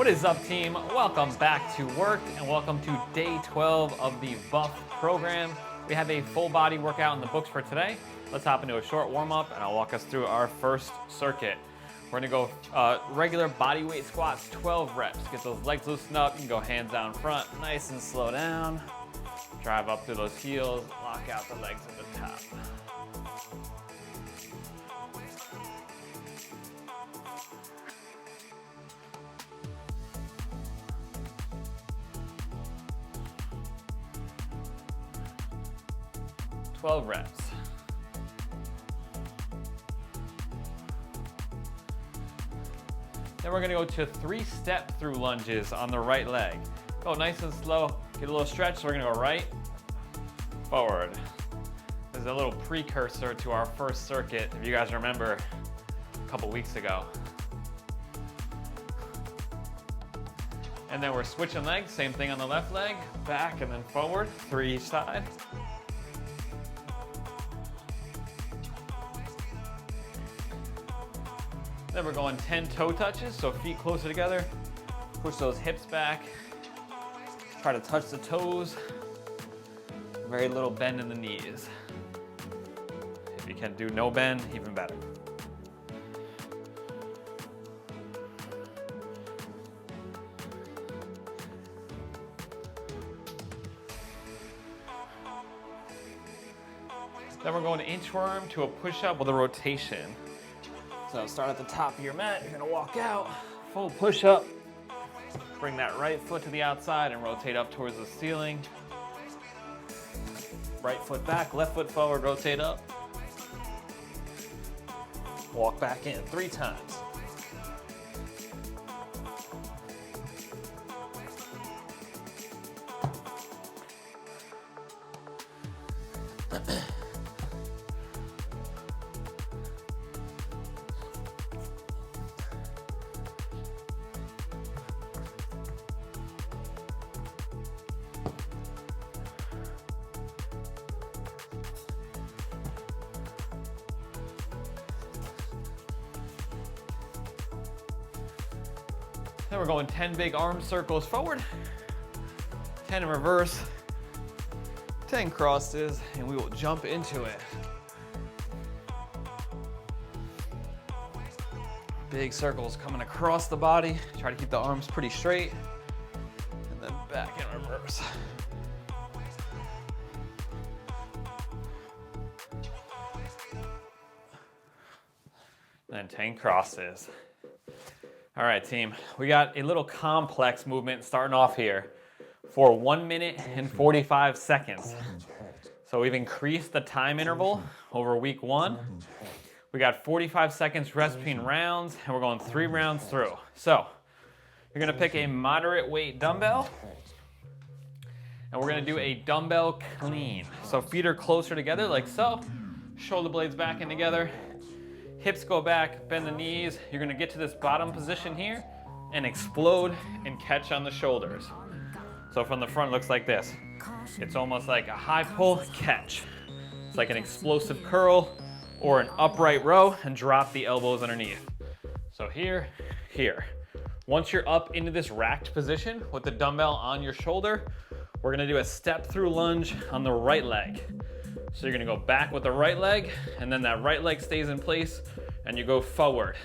What is up, team? Welcome back to Werkd and welcome to day 12 of the Buff program. We have a full body workout in the books for today. Let's hop into a short warm-up and I'll walk us through our first circuit. We're gonna go regular body weight squats, 12 reps. Get those legs loosened up. You can go hands down front, nice and slow down. Drive up through those heels, lock out the legs at the top. Twelve reps. Then we're gonna go to 3 step through lunges on the right leg. Go nice and slow, get a little stretch. So we're gonna go right, forward. This is a little precursor to our first circuit, if you guys remember a couple weeks ago. And then we're switching legs, same thing on the left leg, back and then forward, 3 each side. Then we're going 10 toe touches, so feet closer together. Push those hips back. Try to touch the toes. Very little bend in the knees. If you can do no bend, even better. Then we're going to inchworm to a push-up with a rotation. So start at the top of your mat, you're gonna walk out, full push-up. Bring that right foot to the outside and rotate up towards the ceiling. Right foot back, left foot forward, rotate up. Walk back in 3 times. Then we're going 10 big arm circles forward, 10 in reverse, 10 crosses, and we will jump into it. Big circles coming across the body. Try to keep the arms pretty straight, and then back in reverse. Then 10 crosses. All right, team, we got a little complex movement starting off here for 1 minute and 45 seconds. So we've increased the time interval over week 1. We got 45 seconds rest between rounds, and we're going 3 rounds through. So you're gonna pick a moderate weight dumbbell, and we're gonna do a dumbbell clean. So feet are closer together like so, shoulder blades back in together. Hips go back, bend the knees. You're gonna get to this bottom position here and explode and catch on the shoulders. So from the front, it looks like this. It's almost like a high pull catch. It's like an explosive curl or an upright row and drop the elbows underneath. So here, here. Once you're up into this racked position with the dumbbell on your shoulder, we're gonna do a step through lunge on the right leg. So you're gonna go back with the right leg, and then that right leg stays in place, and you go forward.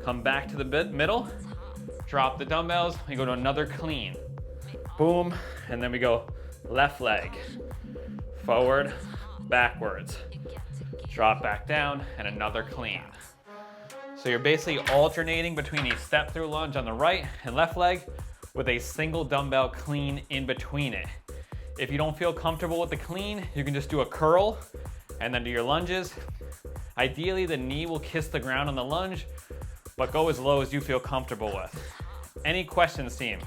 Come back to the middle, drop the dumbbells, you go to another clean. Boom, and then we go left leg, forward, backwards. Drop back down, and another clean. So you're basically alternating between a step through lunge on the right and left leg with a single dumbbell clean in between it. If you don't feel comfortable with the clean, you can just do a curl and then do your lunges. Ideally, the knee will kiss the ground on the lunge, but go as low as you feel comfortable with. Any questions, team?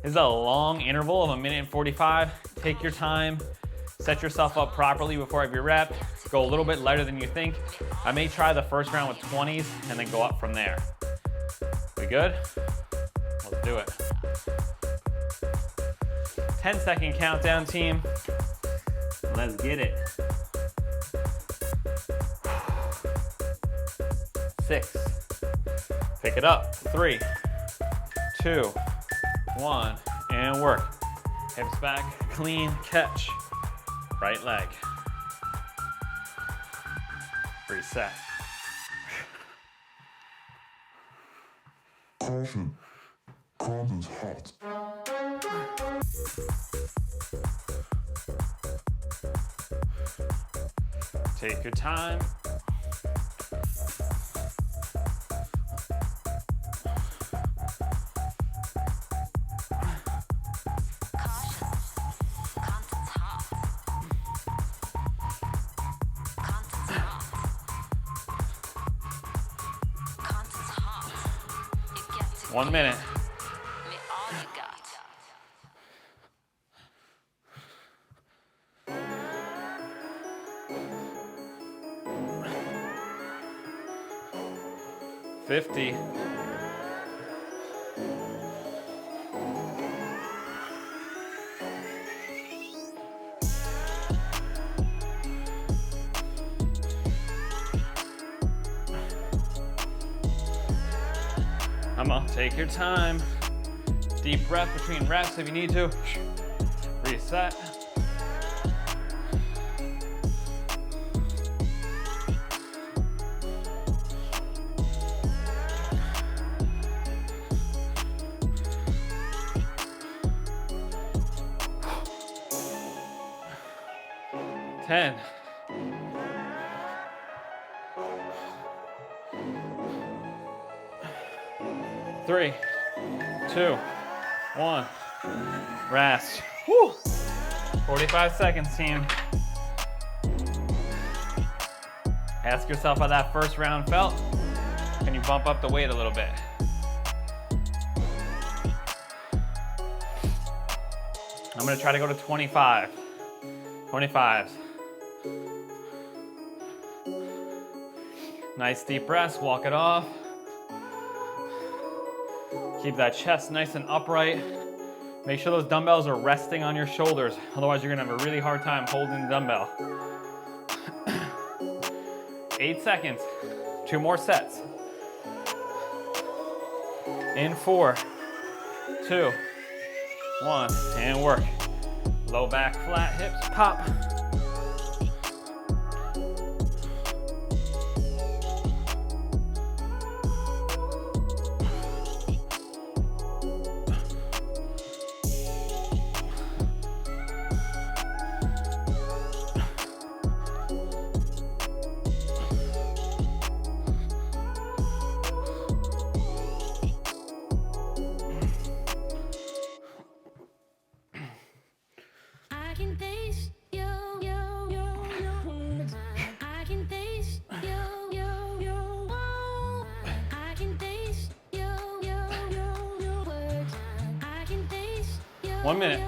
This is a long interval of 1 minute and 45. Take your time, set yourself up properly before every rep. Go a little bit lighter than you think. I may try the first round with 20s and then go up from there. We good? Let's do it. 10-second countdown, team. Let's get it. 6. Pick it up. 3, 2, 1, and work. Hips back, clean catch. Right leg. Reset. Caution. Cold is hot. Take your time. One minute. 50. Come on, take your time. Deep breath between reps if you need to. Reset. Ten. 3, 2, 1. Rest. Woo. 45 seconds, team. Ask yourself how that first round felt. Can you bump up the weight a little bit? I'm gonna try to go to 25. 25s. Nice deep breaths, walk it off. Keep that chest nice and upright. Make sure those dumbbells are resting on your shoulders. Otherwise, you're gonna have a really hard time holding the dumbbell. 8 seconds. 2 more sets. In 4, 2, 1, and work. Low back, flat hips, pop. One minute.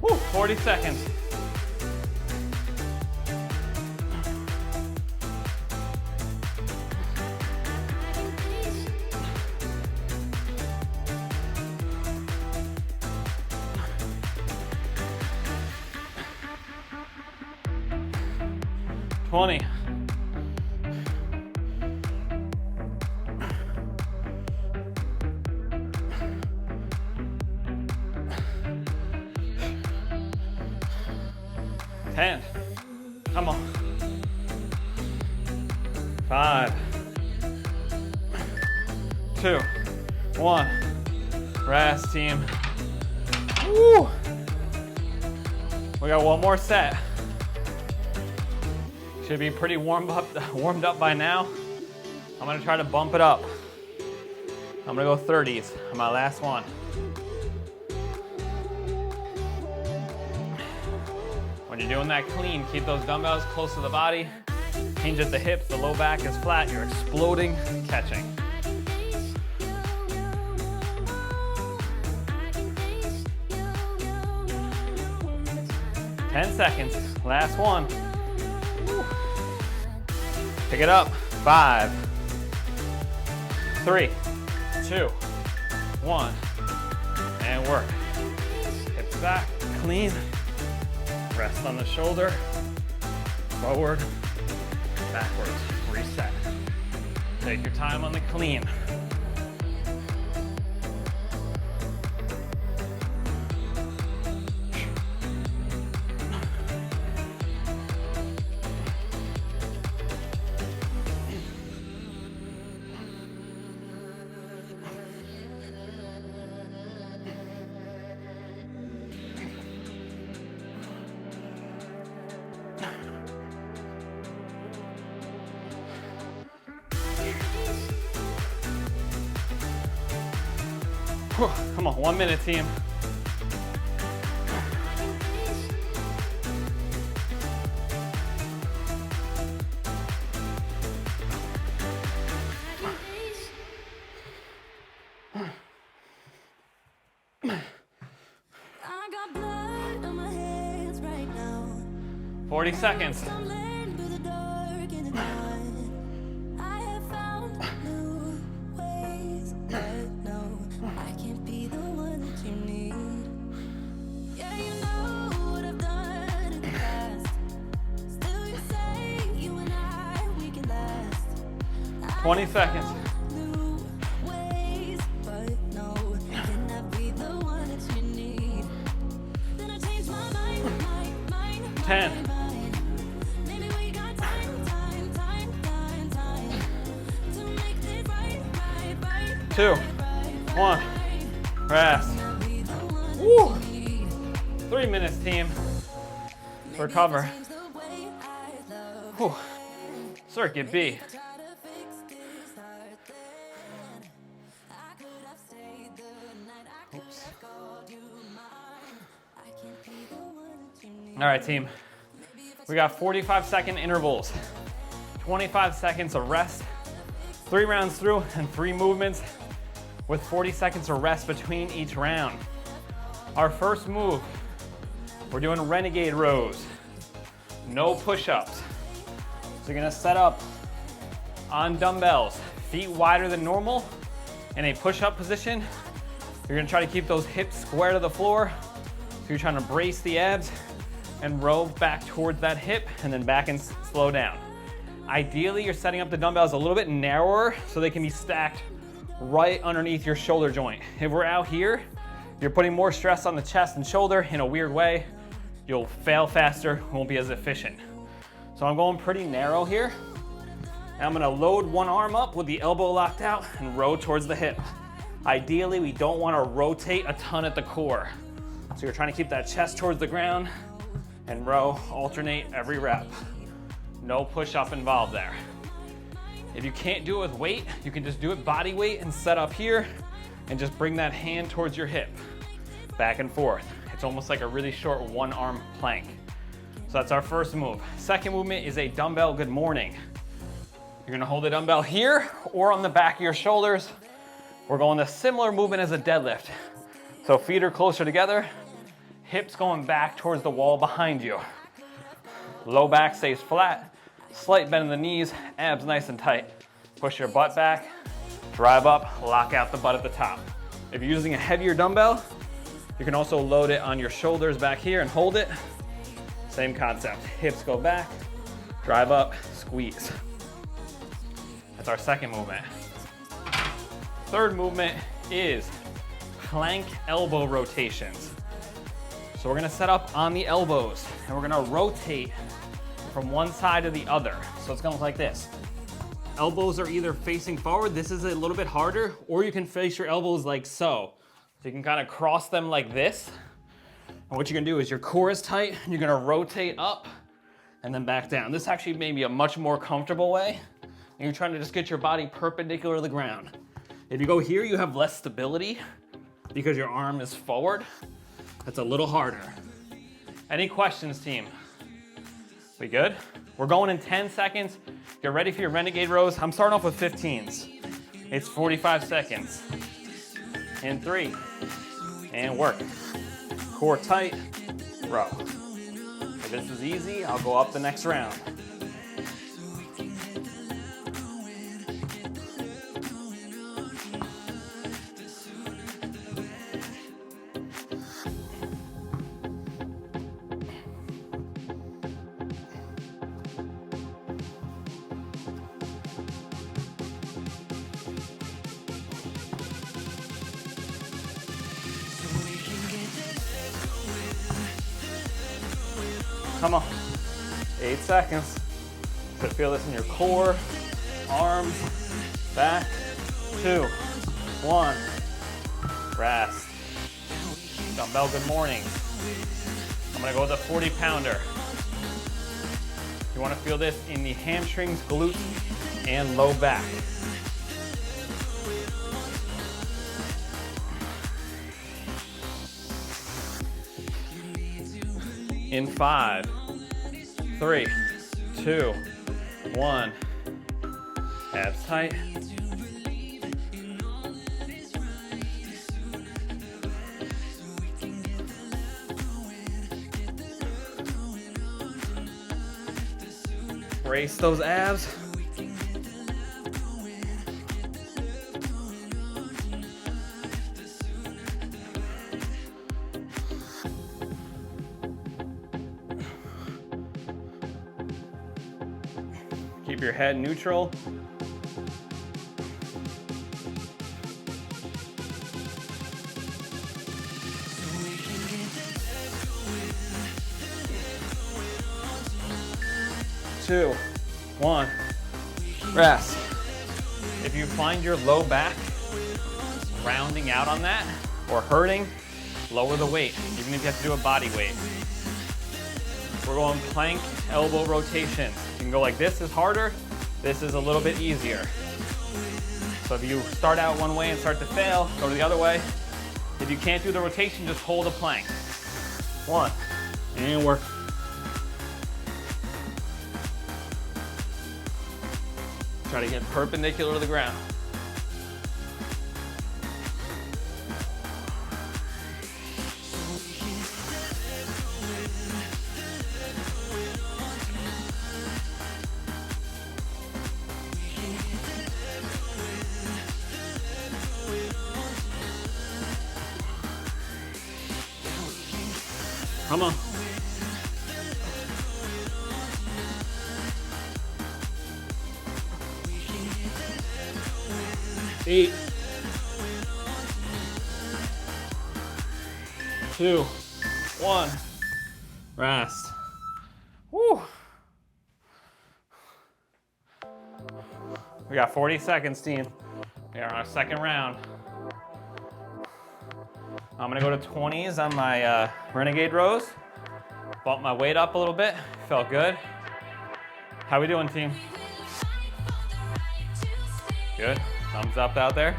Woo, 40 seconds. $20. $10. Come on. 5, 2, 1. Rest, team. Woo! We got one more set. Should be pretty warmed up by now. I'm gonna try to bump it up. I'm gonna go 30s on my last one. When you're doing that clean, keep those dumbbells close to the body. Hinge at the hips, the low back is flat. You're exploding, catching. Ten seconds, last one. Pick it up. 5, 3, 2, 1, and work. Hips back, clean. Rest on the shoulder. Forward, backwards, reset. Take your time on the clean. Come on, 1 minute, team. I got blood on my hands right now. 40 seconds. Stumbling through the dark in the night. I have found new ways, but no, I can't be the one that you need. Yeah, you know what I've done in the past. Still you say you and I, we can last. 20 seconds. New ways, but no, can I be the one that you need? Then I change my mind, 10. Maybe we got time to make this right. 2, 1, rest. Woo. 3 minutes, team. Recover. Whew. Circuit B. Oops. All right, team. We got 45-second intervals, 25 seconds of rest, 3 rounds through and 3 movements with 40 seconds of rest between each round. Our first move, we're doing Renegade Rows. No push-ups. So you're gonna set up on dumbbells, feet wider than normal, in a push-up position. You're gonna try to keep those hips square to the floor. So you're trying to brace the abs and row back towards that hip and then back and slow down. Ideally, you're setting up the dumbbells a little bit narrower so they can be stacked right underneath your shoulder joint. If we're out here, you're putting more stress on the chest and shoulder in a weird way. You'll fail faster, won't be as efficient. So I'm going pretty narrow here. And I'm gonna load one arm up with the elbow locked out and row towards the hip. Ideally, we don't wanna rotate a ton at the core. So you're trying to keep that chest towards the ground and row, alternate every rep. No push-up involved there. If you can't do it with weight, you can just do it body weight and set up here and just bring that hand towards your hip, back and forth. It's almost like a really short one-arm plank. So that's our first move. Second movement is a dumbbell good morning. You're gonna hold the dumbbell here or on the back of your shoulders. We're going a similar movement as a deadlift. So feet are closer together, hips going back towards the wall behind you. Low back stays flat, slight bend in the knees, abs nice and tight. Push your butt back, drive up, lock out the butt at the top. If you're using a heavier dumbbell, you can also load it on your shoulders back here and hold it. Same concept, hips go back, drive up, squeeze. That's our second movement. Third movement is plank elbow rotations. So we're gonna set up on the elbows and we're gonna rotate from one side to the other. So it's gonna look like this. Elbows are either facing forward, this is a little bit harder, or you can face your elbows like so. So you can kind of cross them like this. And what you're gonna do is your core is tight, and you're gonna rotate up and then back down. This actually may be a much more comfortable way. And you're trying to just get your body perpendicular to the ground. If you go here, you have less stability because your arm is forward. That's a little harder. Any questions, team? We good? We're going in 10 seconds. Get ready for your Renegade Rows. I'm starting off with 15s. It's 45 seconds. In 3, and work. Core tight, row. If this is easy, I'll go up the next round. Come on. 8 seconds. So feel this in your core, arms, back. 2, 1. Rest. Dumbbell good morning. I'm gonna go with a 40-pounder. You wanna feel this in the hamstrings, glutes, and low back. In 5, 3, 2, 1. Abs tight. Brace those abs. Keep your head neutral. Two, 1, rest. If you find your low back rounding out on that or hurting, lower the weight, even if you have to do a body weight. We're going plank, elbow rotations. You can go like this is harder, this is a little bit easier. So if you start out one way and start to fail, go to the other way. If you can't do the rotation, just hold a plank. 1, and work. Try to get perpendicular to the ground. Come on. Eight, 2, 1, rest. Woo. We got 40 seconds, team. We are on our second round. I'm gonna go to 20s on my Renegade Rose. Bump my weight up a little bit, felt good. How we doing, team? Good. Thumbs up out there.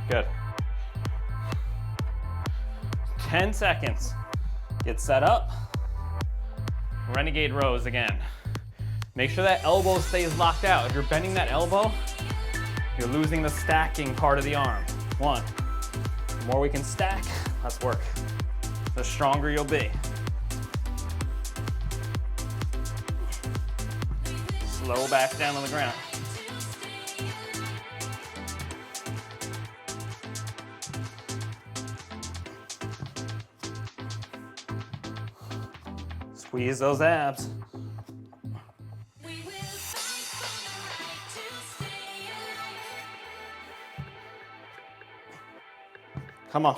Good. 10 seconds. Get set up. Renegade Rose again. Make sure that elbow stays locked out. If you're bending that elbow, you're losing the stacking part of the arm. 1. The more we can stack, less work. The stronger you'll be. Slow back down on the ground. Squeeze those abs. Come on.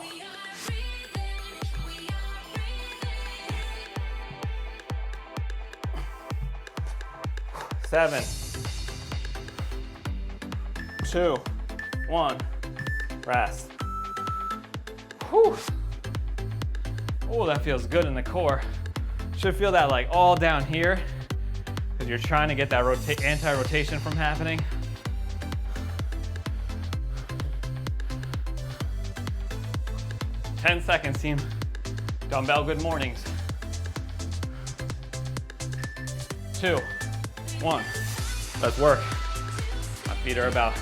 Seven, 2, 1, rest. Whew. Oh, that feels good in the core. Should feel that like all down here because you're trying to get that anti-rotation from happening. Ten seconds, team. Dumbbell good mornings. 2, 1. Let's work. My feet are about.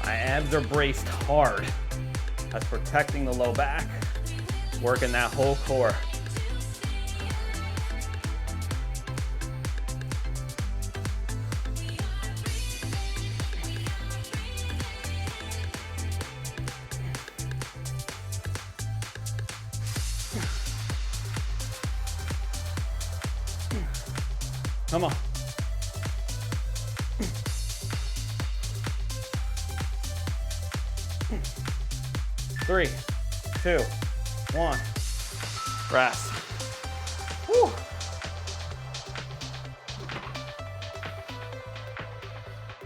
My abs are braced hard. That's protecting the low back, working that whole core. Come on. 3, 2, 1. Rest. Woo.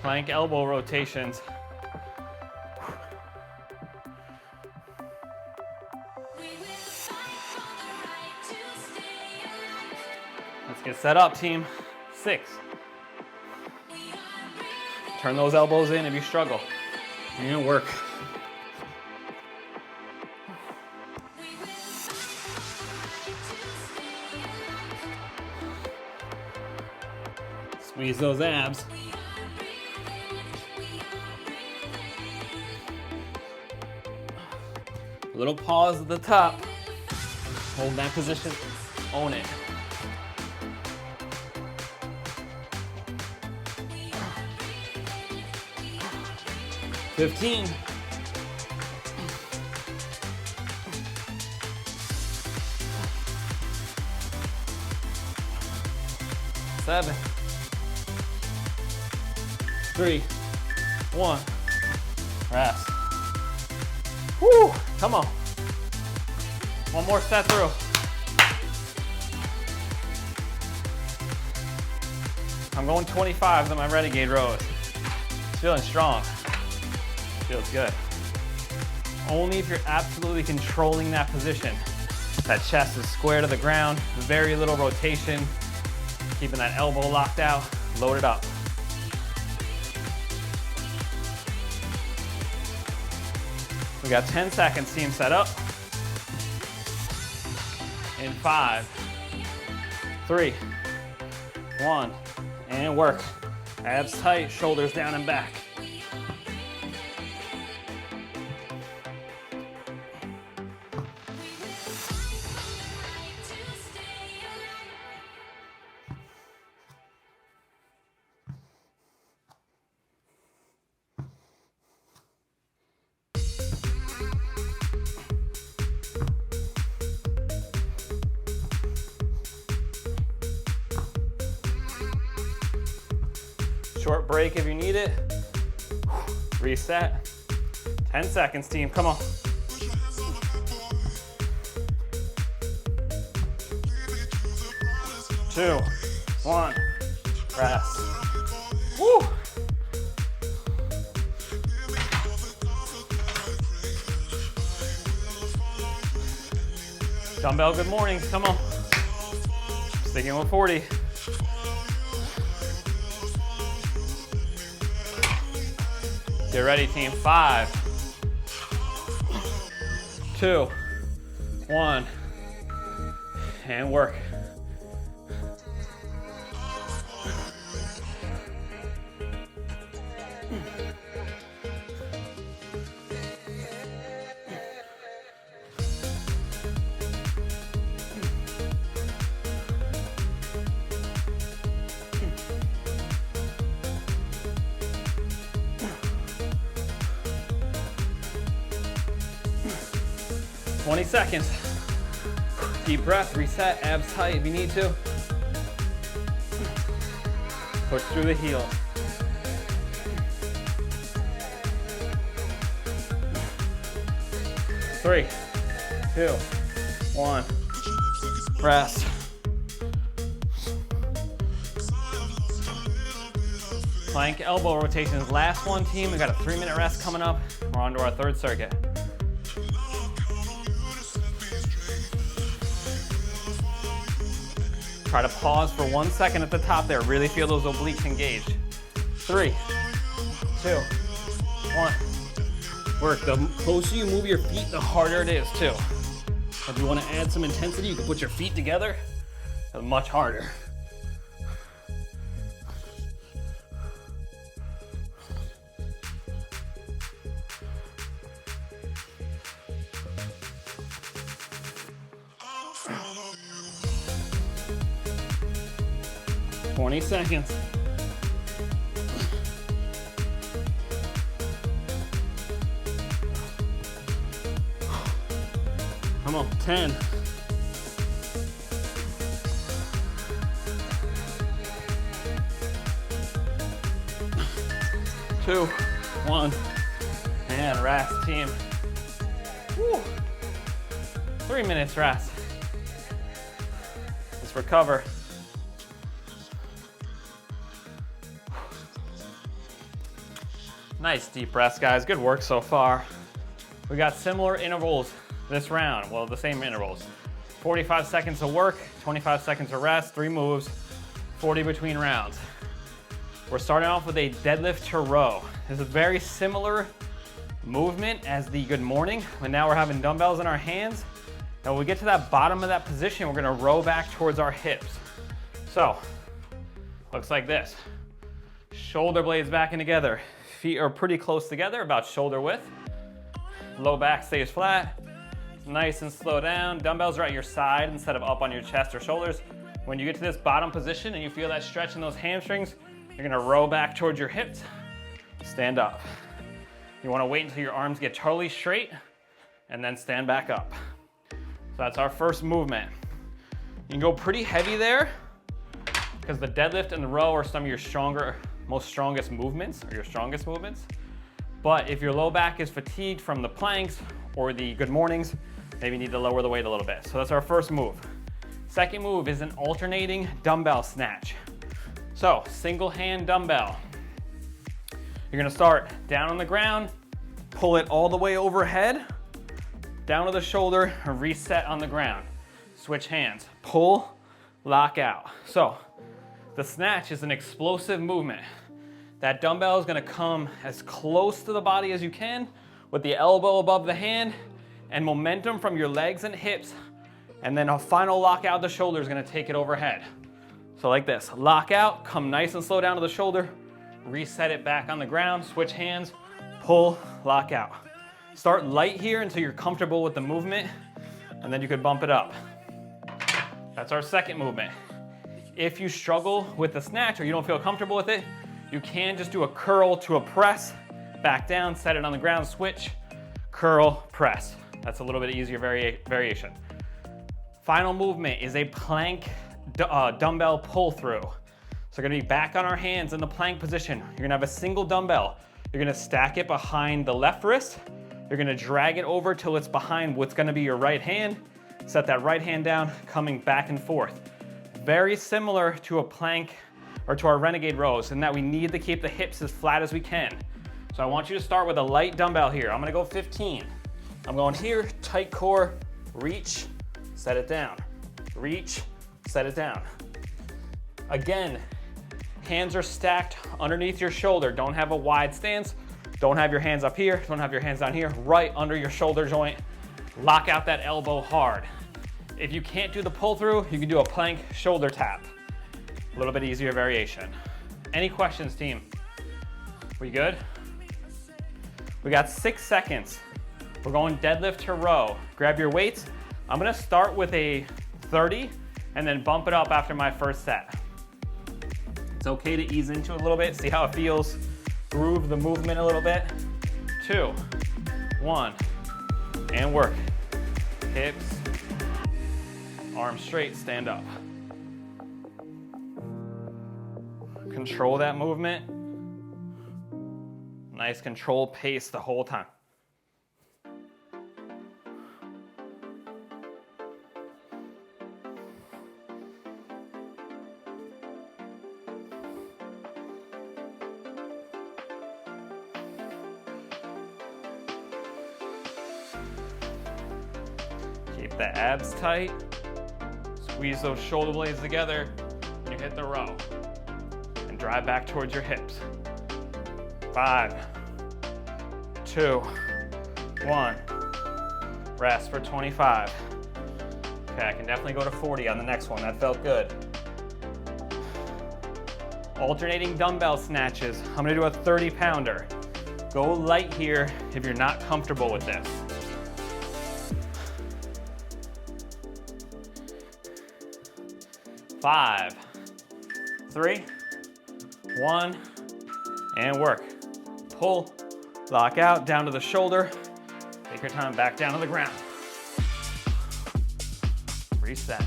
Plank elbow rotations. Let's get set up, team. 6. Turn those elbows in if you struggle. And work. Squeeze those abs. A little pause at the top. Hold that position. Own it. $15. 7, 3, 1. Rest. Woo! Come on. One more set through. I'm going 25s on my Renegade Rows. Feeling strong. Feels good. Only if you're absolutely controlling that position. That chest is square to the ground, very little rotation, keeping that elbow locked out, load it up. We got 10 seconds, team, set up. In 5, 3, 1, and work. Abs tight, shoulders down and back. Short break if you need it. Reset. 10 seconds, team. Come on. Two, 1. Rest. Woo! Dumbbell good mornings. Come on. Sticking with 40. Get ready, team. 5, 2, 1, and work. $20 seconds. Deep breath, reset, abs tight if you need to. Push through the heel. Three, 2, 1. Rest. Plank elbow rotations. Last one, team. We got a 3-minute rest coming up. We're on to our 3rd circuit. Try to pause for 1 second at the top there. Really feel those obliques engaged. 3, 2, 1. Work. The closer you move your feet, the harder it is too. If you want to add some intensity, you can put your feet together. It's much harder. $20 seconds. Come on, 10. 2, 1, And rest, team. Woo. 3 minutes rest. Let's recover. Nice deep rest, guys. Good work so far. We got similar intervals this round. Well, the same intervals. 45 seconds of work, 25 seconds of rest, 3 moves, 40 between rounds. We're starting off with a deadlift to row. This is a very similar movement as the good morning, but now we're having dumbbells in our hands. And when we get to that bottom of that position, we're gonna row back towards our hips. So, looks like this. Shoulder blades back in together. Feet are pretty close together, about shoulder width. Low back stays flat. Nice and slow down. Dumbbells are at your side instead of up on your chest or shoulders. When you get to this bottom position and you feel that stretch in those hamstrings, you're gonna row back towards your hips, stand up. You wanna wait until your arms get totally straight and then stand back up. So that's our first movement. You can go pretty heavy there because the deadlift and the row are some of your strongest movements, or your strongest movements. But if your low back is fatigued from the planks or the good mornings, maybe you need to lower the weight a little bit. So that's our first move. Second move is an alternating dumbbell snatch. So single hand dumbbell. You're gonna start down on the ground, pull it all the way overhead, down to the shoulder, and reset on the ground. Switch hands, pull, lock out. So the snatch is an explosive movement. That dumbbell is gonna come as close to the body as you can with the elbow above the hand and momentum from your legs and hips, and then a final lock out the shoulder is gonna take it overhead. So like this, lock out, come nice and slow down to the shoulder, reset it back on the ground, switch hands, pull, lock out. Start light here until you're comfortable with the movement, and then you could bump it up. That's our second movement. If you struggle with the snatch or you don't feel comfortable with it, you can just do a curl to a press, back down, set it on the ground, switch, curl, press. That's a little bit easier variation. Final movement is a plank dumbbell pull through. So we're gonna be back on our hands in the plank position. You're gonna have a single dumbbell. You're gonna stack it behind the left wrist. You're gonna drag it over till it's behind what's gonna be your right hand. Set that right hand down, coming back and forth. Very similar to a plank or to our Renegade Rows in that we need to keep the hips as flat as we can. So I want you to start with a light dumbbell here. I'm gonna go 15. I'm going here, tight core, reach, set it down. Reach, set it down. Again, hands are stacked underneath your shoulder. Don't have a wide stance. Don't have your hands up here. Don't have your hands down here. Right under your shoulder joint. Lock out that elbow hard. If you can't do the pull through, you can do a plank shoulder tap. A little bit easier variation. Any questions, team? We good? We got 6 seconds. We're going deadlift to row. Grab your weights. I'm gonna start with a 30 and then bump it up after my first set. It's okay to ease into it a little bit, see how it feels, groove the movement a little bit. 2, 1, and work. Hips, arms straight, stand up. Control that movement. Nice controlled pace the whole time. Keep the abs tight. Squeeze those shoulder blades together when you hit the row. And drive back towards your hips. 5, 2, 1. Rest for 25. Okay, I can definitely go to 40 on the next one. That felt good. Alternating dumbbell snatches. I'm gonna do a 30-pounder. Go light here if you're not comfortable with this. 5, 3, 1, and work. Pull, lock out, down to the shoulder. Take your time back down to the ground. Reset.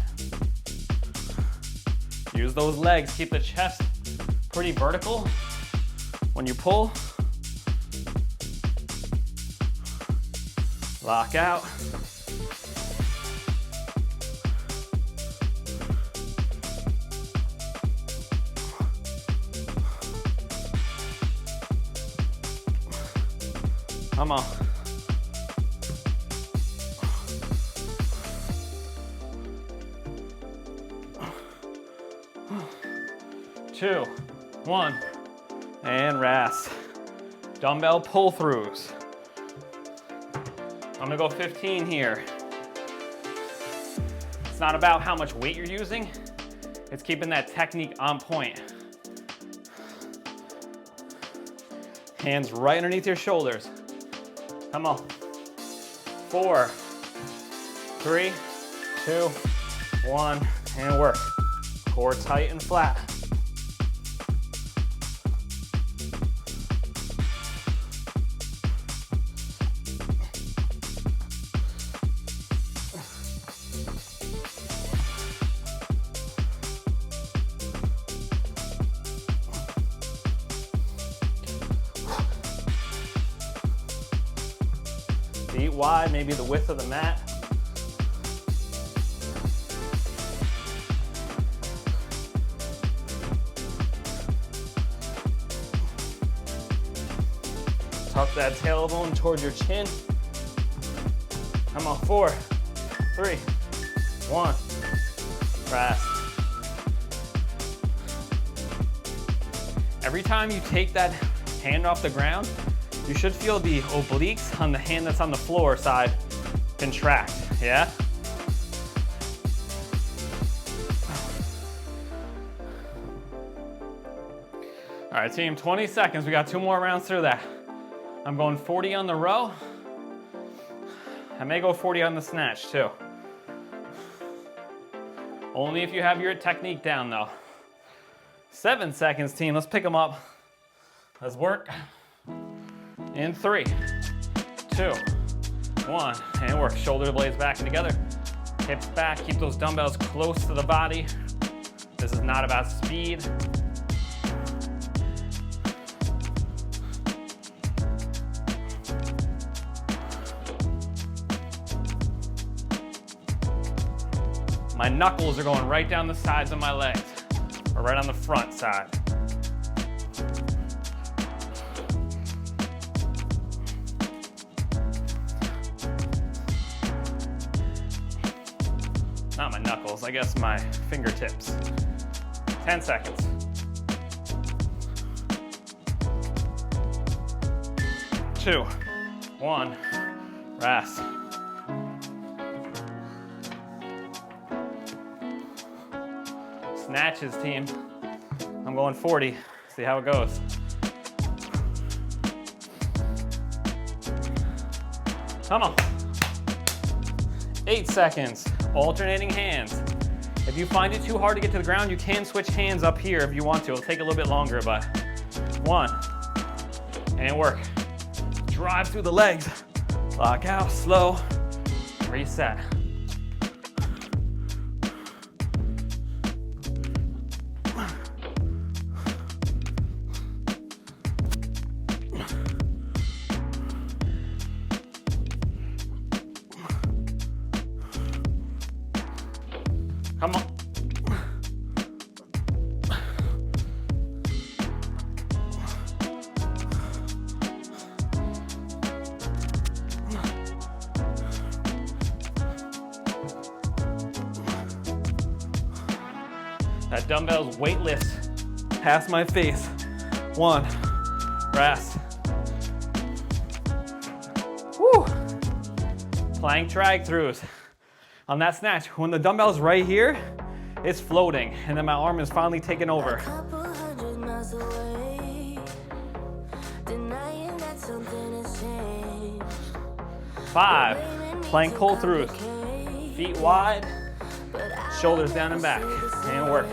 Use those legs, keep the chest pretty vertical when you pull. Lock out. Come on. Two, one, and rest. Dumbbell pull-throughs. I'm gonna go 15 here. It's not about how much weight you're using, it's keeping that technique on point. Hands right underneath your shoulders. Come on. 4, 3, 2, 1, and work. Core tight and flat. Feet wide, maybe the width of the mat. Tuck that tailbone towards your chin. Come on, 4, 3, 1, rest. Every time you take that hand off the ground, you should feel the obliques on the hand that's on the floor side contract, yeah? All right, team, 20 seconds. We got 2 more rounds through that. I'm going 40 on the row. I may go 40 on the snatch too. Only if you have your technique down though. 7 seconds, team. Let's pick them up. Let's work. In 3, 2, 1, and work. Shoulder blades back and together. Hips back, keep those dumbbells close to the body. This is not about speed. My knuckles are going right down the sides of my legs, or right on the front side. Not my knuckles, I guess my fingertips. 10 seconds. 2, 1, rest. Snatches, team. I'm going 40. See how it goes. Come on. 8 seconds. Alternating hands. If you find it too hard to get to the ground, you can switch hands up here if you want to. It'll take a little bit longer, but 1, and work. Drive through the legs. Lock out, slow, reset. Come on. That dumbbell's weightless past my face. 1, rest. Woo. Plank drag throughs. On that snatch, when the dumbbell's right here, it's floating, and then my arm is finally taking over. 5, plank pull throughs. Feet wide, shoulders down and back, and work.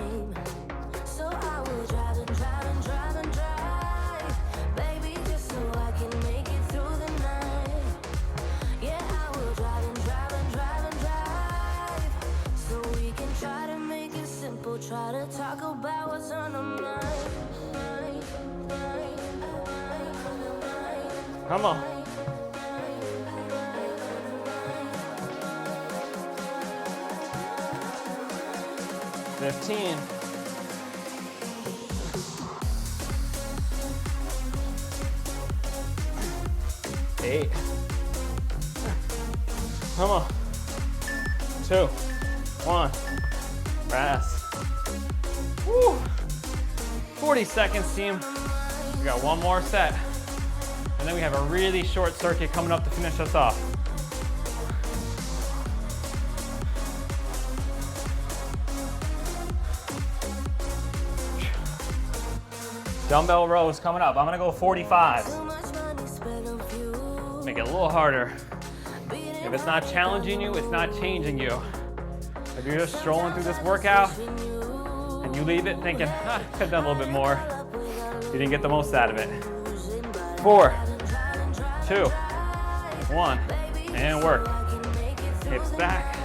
Try to talk about what's on the mind. Come on. 15. 8. Come on. 2, 1. Rest. Woo. 40 seconds, team. We got one more set. And then we have a really short circuit coming up to finish us off. Dumbbell rows coming up. I'm gonna go 45. Make it a little harder. If it's not challenging you, it's not changing you. If you're just strolling through this workout and you leave it thinking, could have done a little bit more, you didn't get the most out of it. 4, 2, 1, and work. Hips back.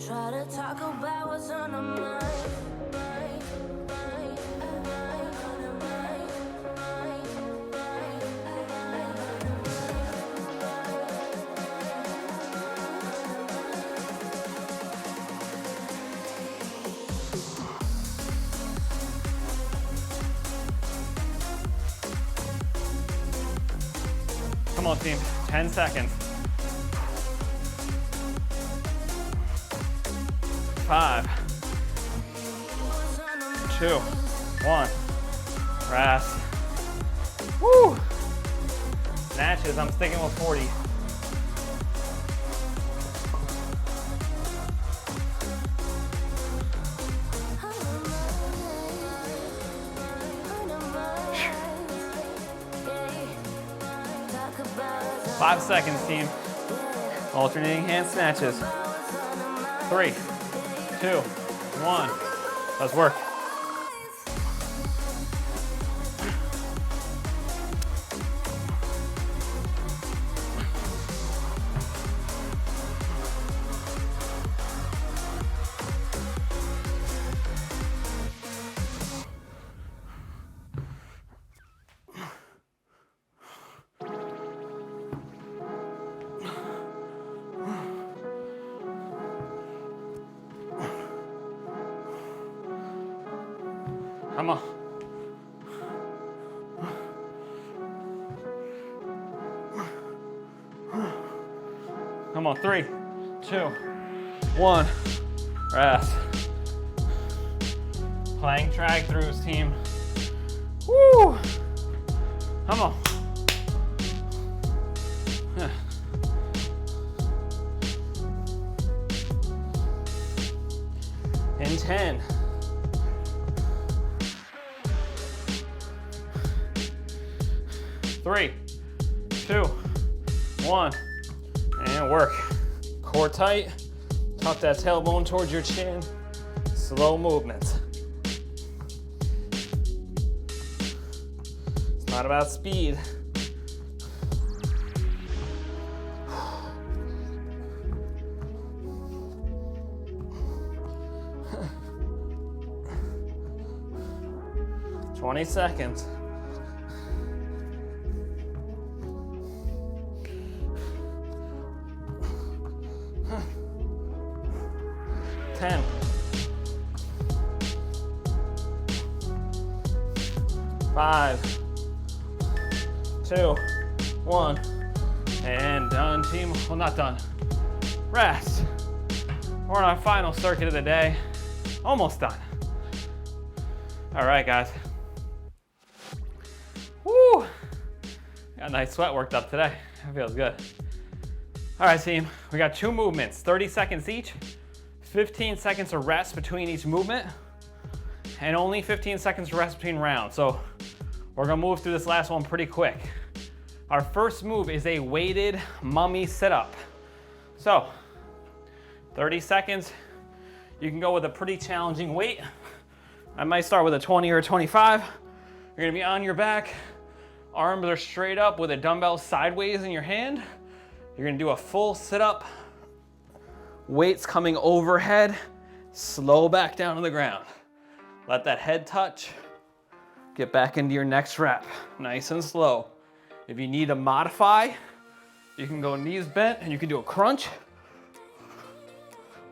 Try to talk about what's on our mind. Come on, team. 10 seconds. 5, 2, 1. Rest. Woo! Snatches, I'm sticking with 40. Five seconds, team. Alternating hand snatches. 3, 2, 1. Let's work. Come on. Come on, 3, 2, 1. Rest. Plank drag throughs, team. Woo! Come on. In 10. 3, 2, 1, and work. Core tight, tuck that tailbone towards your chin. Slow movements. It's not about speed. "20 seconds. 10. 5, 2, 1, and done, team. Well, not done. Rest. We're on our final circuit of the day. Almost done. All right, guys. Woo! Got a nice sweat worked up today. That feels good. All right, team. We got 2 movements, 30 seconds each. 15 seconds of rest between each movement, and only 15 seconds of rest between rounds. So we're gonna move through this last one pretty quick. Our first move is a weighted mummy sit-up. So 30 seconds, you can go with a pretty challenging weight. I might start with a 20 or a 25. You're gonna be on your back, arms are straight up with a dumbbell sideways in your hand. You're gonna do a full sit-up. Weights coming overhead, slow back down to the ground. Let that head touch. Get back into your next rep, nice and slow. If you need to modify, You can go knees bent and you can do a crunch,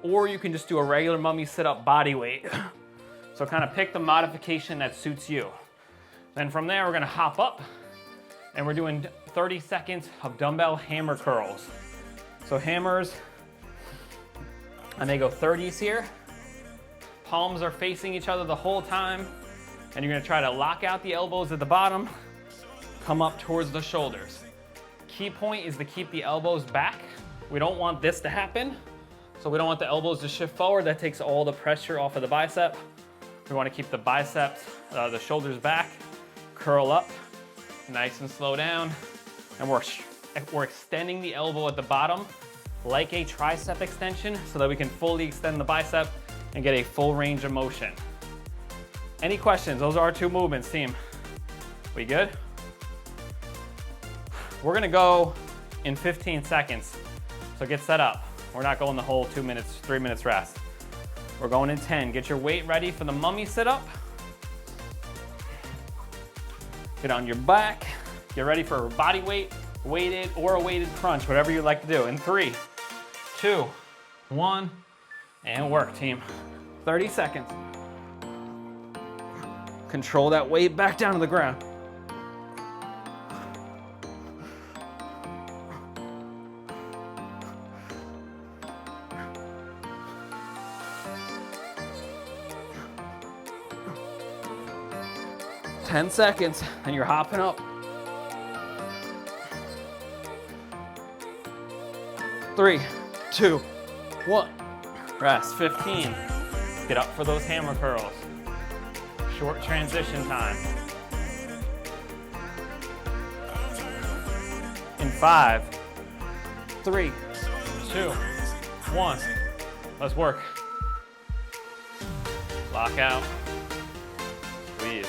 or you can just do a regular mummy sit-up body weight. So kind of pick the modification that suits you. Then from there, we're gonna hop up and we're doing 30 seconds of dumbbell hammer curls. So hammers, I may go 30s here. Palms are facing each other the whole time. And you're gonna try to lock out the elbows at the bottom, come up towards the shoulders. Key point is to keep the elbows back. We don't want this to happen. So we don't want the elbows to shift forward. That takes all the pressure off of the bicep. We wanna keep the biceps, the shoulders back, curl up, nice and slow down. And we're extending the elbow at the bottom like a tricep extension so that we can fully extend the bicep and get a full range of motion. Any questions? Those are our 2 movements, team. We good? We're gonna go in 15 seconds. So get set up. We're not going the whole 2 minutes, 3 minutes rest. We're going in 10. Get your weight ready for the mummy sit-up. Get on your back. Get ready for a body weight, weighted or a weighted crunch, whatever you like to do. In 3, 2, 1, and work, team. 30 seconds. Control that weight back down to the ground. Ten seconds, and you're hopping up. 3, 2, 1. Rest. 15. Get up for those hammer curls. Short transition time. In 5, 3, 2, 1. Let's work. Lock out. Squeeze.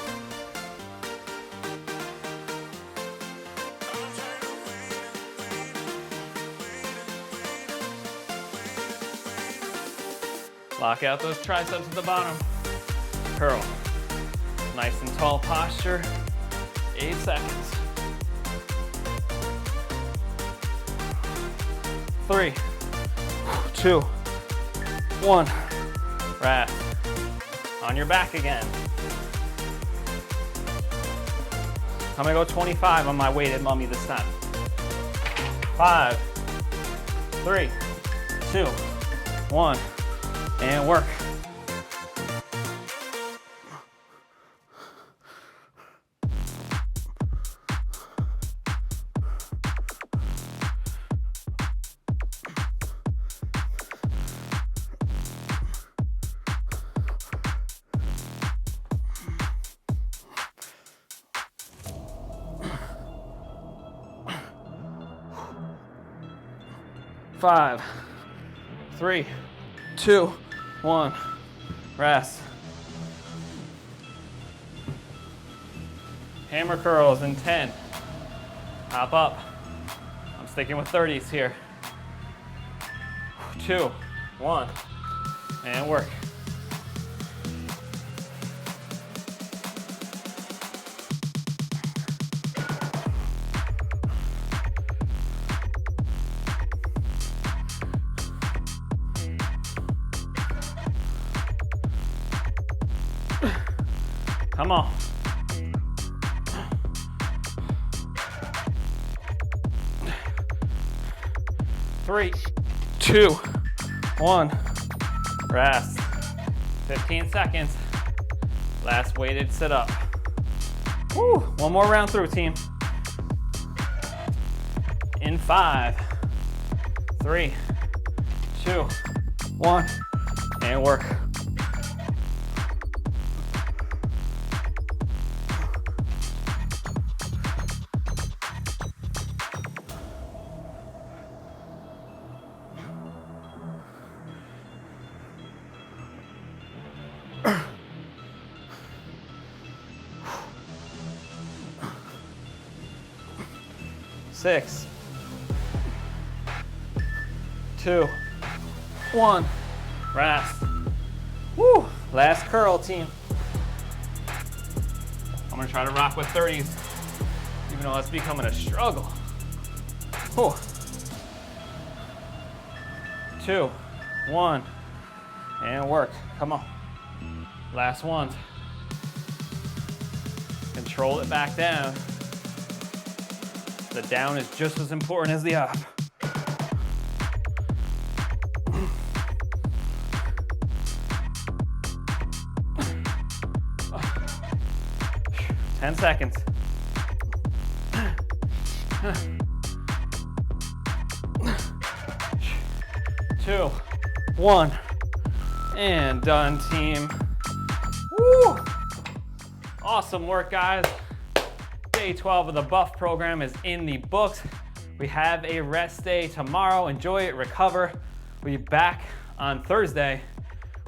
Lock out those triceps at the bottom. Curl. Nice and tall posture. 8 seconds. 3, 2, 1. Rest. On your back again. I'm gonna go 25 on my weighted mummy this time. 5, 3, 2, 1. And work. Five, 3, 2, 1. Rest. Hammer curls in 10. Hop up. I'm sticking with 30s here. 2, 1. And work. Come on. Three, 2, 1. Rest. 15 seconds. Last weighted sit up. Woo. One more round through, team. In 5, 3, 2, 1. And work. Six, 2, 1. Rest. Woo. Last curl, team. I'm gonna try to rock with 30s, even though it's becoming a struggle. Whew. 2, 1, and work. Come on. Last ones. Control it back down. The down is just as important as the up. 10 seconds. 2, 1, and done, team. Woo! Awesome work, guys. Day 12 of the Buff program is in the books. We have a rest day tomorrow. Enjoy it, recover. We'll be back on Thursday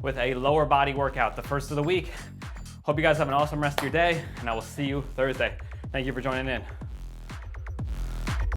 with a lower body workout, the first of the week. Hope you guys have an awesome rest of your day, and I will see you Thursday. Thank you for joining in.